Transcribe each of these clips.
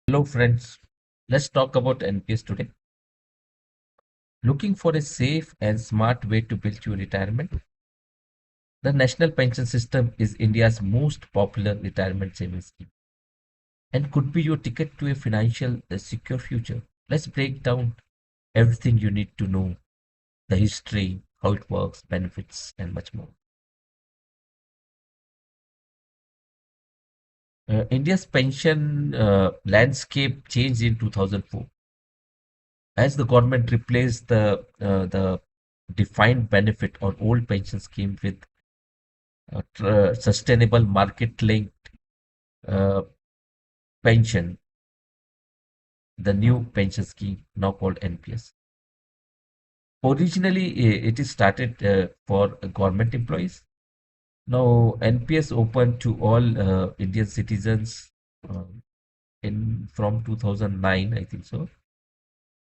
Hello, friends. Let's talk about NPS today. Looking for a safe and smart way to build your retirement? The National Pension System is India's most popular retirement savings scheme and could be your ticket to a financial secure future. Let's break down everything you need to know, the history, how it works, benefits, and much more. India's pension landscape changed in 2004 as the government replaced the defined benefit or old pension scheme with sustainable market linked uh, pension, the new pension scheme now called NPS. Originally, it is started for government employees. Now, NPS open to all Indian citizens in from 2009, I think so.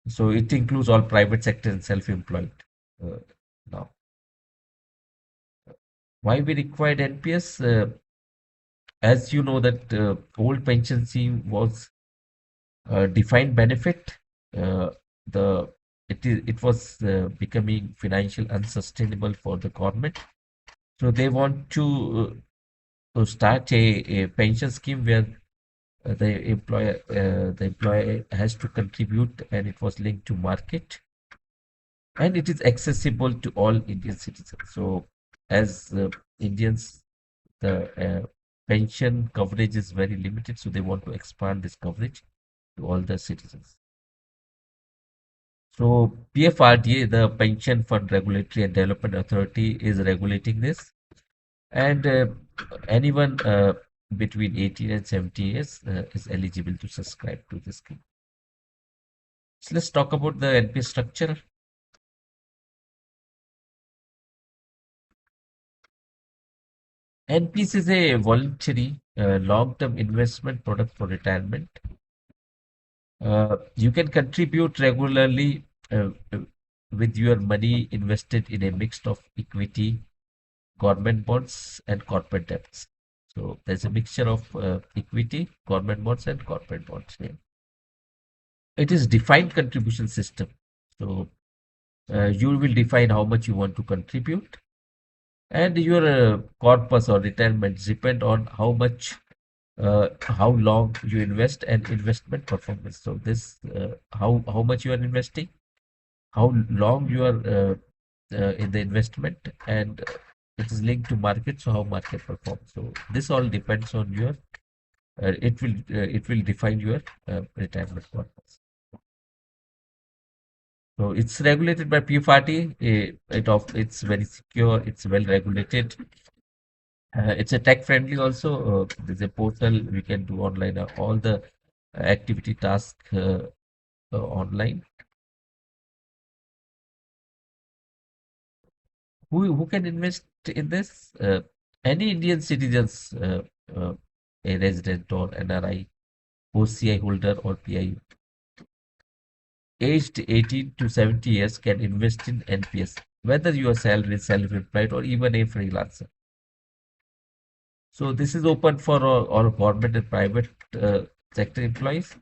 So it includes all private sector and self-employed now. Why we required NPS? As you know that old pension scheme was defined benefit. Uh, the it was becoming financial unsustainable for the government. So they want to start a pension scheme where the employer has to contribute, and it was linked to market, and it is accessible to all Indian citizens. So as Indians, the pension coverage is very limited, so they want to expand this coverage to all the citizens. So PFRDA, the Pension Fund Regulatory and Development Authority, is regulating this, and anyone between 18 and 70 years is eligible to subscribe to this scheme. So let's talk about the NPS structure. NPS is a voluntary long-term investment product for retirement. You can contribute regularly with your money invested in a mix of equity, government bonds, and corporate debts. So there's a mixture of equity, government bonds, and corporate bonds here. It is defined contribution system. So you will define how much you want to contribute, and your corpus or retirement depend on how long you invest and investment performance. So this how much you are investing, how long you are in the investment, and it is linked to market. So how market performs. So this all depends on your it will define your retirement purpose. So it's regulated by PFRT. It's very secure. It's well regulated. It's a tech friendly also. There's a portal we can do online. All the activity task online. Who can invest in this? Any Indian citizens, uh, a resident or NRI, OCI holder or PIU, aged 18 to 70 years can invest in NPS, whether you are salaried, self-employed, or even a freelancer. So this is open for all government and private sector employees,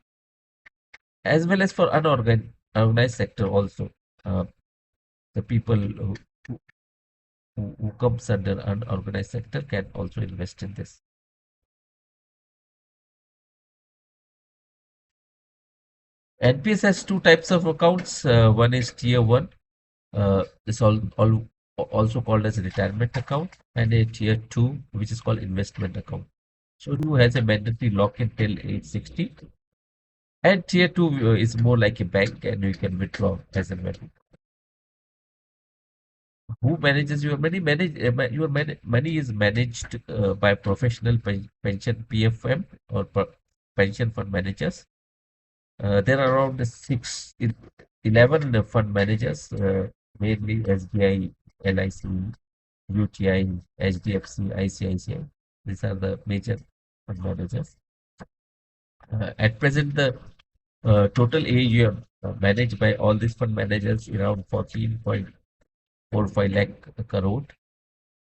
as well as for unorganized sector also. Uh, the people who comes under unorganized sector can also invest in this. NPS has two types of accounts. One is tier one. This also called as a retirement account, and a tier two, which is called investment account. So two has a mandatory lock-in till age 60, and tier two is more like a bank, and you can withdraw as and when. Who manages your money? Money is managed by professional pension PFM or pension fund managers. There are around 11 fund managers, mainly SBI, LIC, UTI, HDFC, ICICI. These are the major fund managers. At present, the total AUM managed by all these fund managers around 14.45 lakh crore.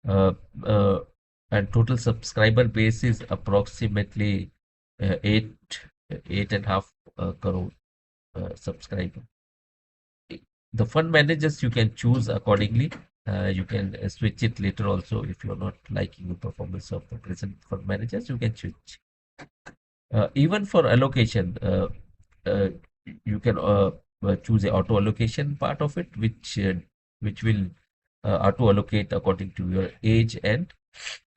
Uh, uh, and total subscriber base is approximately 8 8.5 crore subscriber. The fund managers you can choose accordingly. You can switch it later also if you're not liking the performance of the present fund managers. You can switch. Even for allocation, uh, you can choose a auto allocation part of it, which will auto allocate according to your age and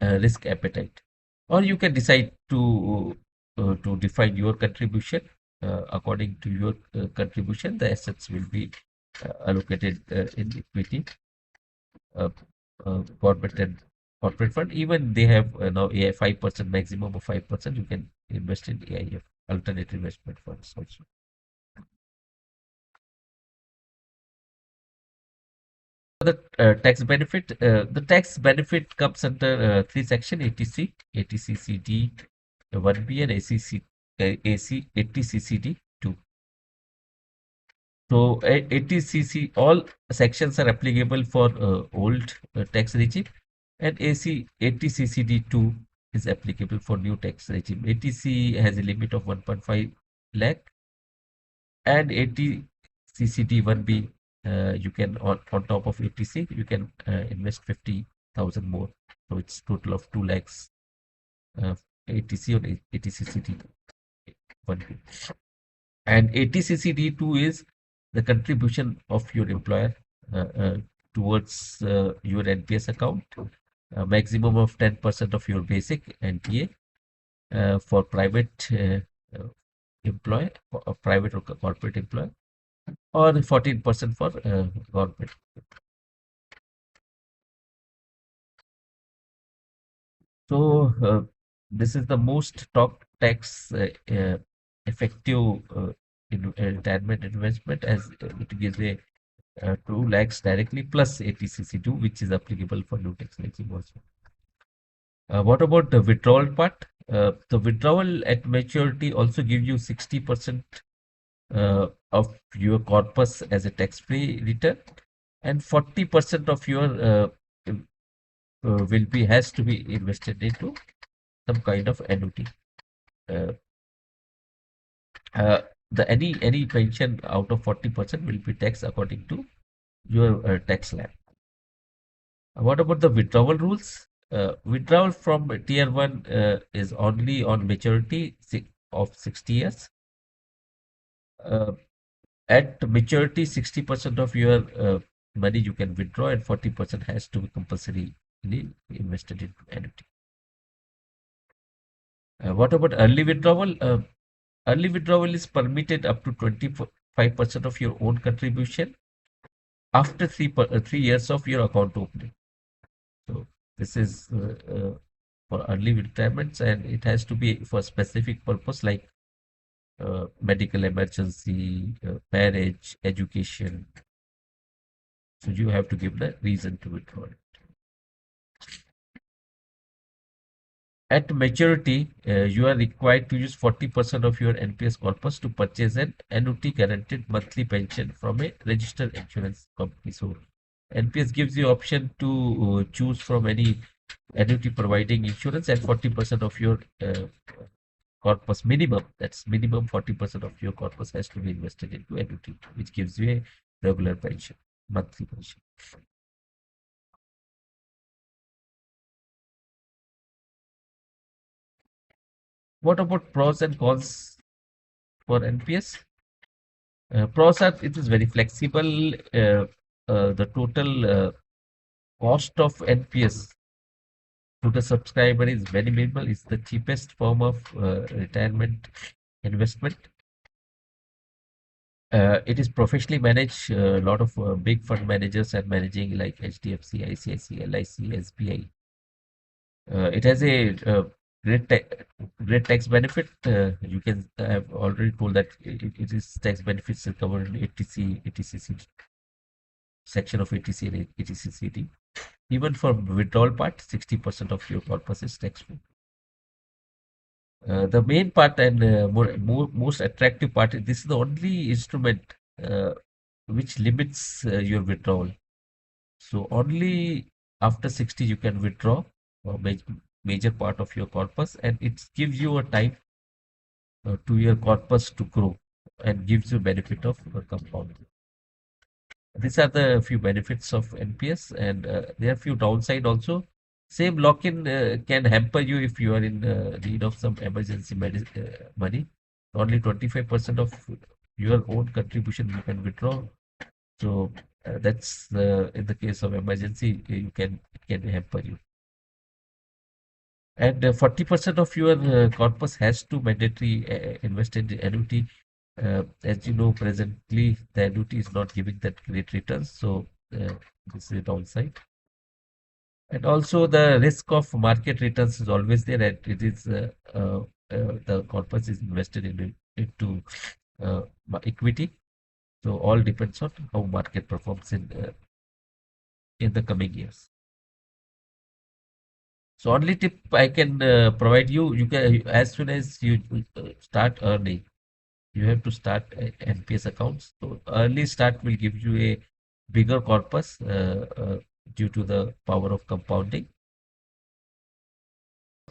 risk appetite. Or you can decide to define your contribution. According to your contribution, the assets will be allocated in equity, uh, corporate and corporate fund. Even they have now a 5% maximum of 5%. You can invest in AIF, alternate investment funds also. The tax benefit comes under three section: ATC, ATCCD 1B, and AC 80CCD 2. So ATCC, all sections are applicable for old tax regime, and AC 80CCD 2 is applicable for new tax regime. ATC has a limit of 1.5 lakh, and ATCCD 1B, you can on top of ATC you can invest 50,000 more, so it's total of 2 lakhs uh, ATC or ATCCD 1B. And ATCCD 2 is the contribution of your employer towards your NPS account, a maximum of 10% of your basic NTA for private employee, or private or corporate employee, or 14% for government. So this is the most top tax effective retirement investment, as it gives a 2 lakhs directly plus ATCC2, which is applicable for new tax regime also. What about the withdrawal part? The withdrawal at maturity also gives you 60% of your corpus as a tax-free return, and 40% of your will be has to be invested into some kind of annuity. Uh, uh, the any pension out of 40% will be taxed according to your tax slab. What about the withdrawal rules? Withdrawal from tier 1 is only on maturity of 60 years. Uh, at maturity, 60% of your money you can withdraw, and 40% has to be compulsory invested into annuity. What about early withdrawal? Early withdrawal is permitted up to 25% of your own contribution after 3 years of your account opening. So this is for early retirements, and it has to be for specific purpose like medical emergency, marriage, education. So you have to give the reason to withdraw it. At maturity, you are required to use 40% of your NPS corpus to purchase an annuity guaranteed monthly pension from a registered insurance company. So NPS gives you option to choose from any annuity providing insurance, and 40% of your corpus minimum, that's minimum 40% of your corpus has to be invested into annuity, which gives you a regular pension, monthly pension. What about pros and cons for NPS? Pros are it is very flexible. The total cost of NPS to the subscriber is very minimal. It's the cheapest form of retirement investment. It is professionally managed. A lot of big fund managers are managing, like HDFC, ICICI, LIC, SBI. It has a great great tax benefit. You can have already told that it is tax benefits are covered in ATC section of ATC and ATCCD. Even for withdrawal part, 60% of your corpus is tax free. The main part and most attractive part, this is the only instrument uh, which limits your withdrawal. So only after 60 you can withdraw a major part of your corpus, and it gives you a time to your corpus to grow and gives you benefit of compounding. These are the few benefits of NPS, and there are few downside also. Same lock-in can hamper you if you are in need of some emergency money. Only 25% of your own contribution you can withdraw. So that's in the case of emergency, you can it can hamper you. And 40% of your corpus has to mandatory invest in the annuity. As you know, presently the annuity is not giving that great returns, so this is a downside. And also the risk of market returns is always there, and it is the corpus is invested into equity. So all depends on how market performs in the coming years. So only tip I can provide you, you can as soon as you start earning, you have to start NPS accounts. So early start will give you a bigger corpus due to the power of compounding.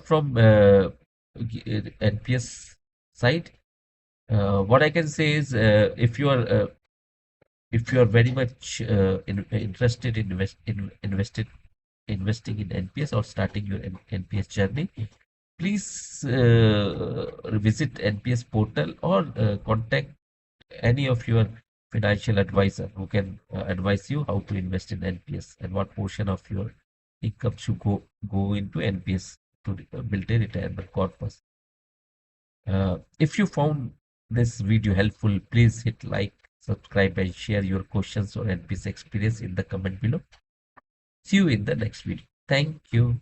From NPS side, what I can say is if you are very much interested in investing in NPS or starting your NPS journey, please visit NPS portal or contact any of your financial advisor who can advise you how to invest in NPS and what portion of your income should go into NPS to build a retirement corpus. If you found this video helpful, please hit like, subscribe, and share your questions or NPS experience in the comment below. See you in the next video. Thank you.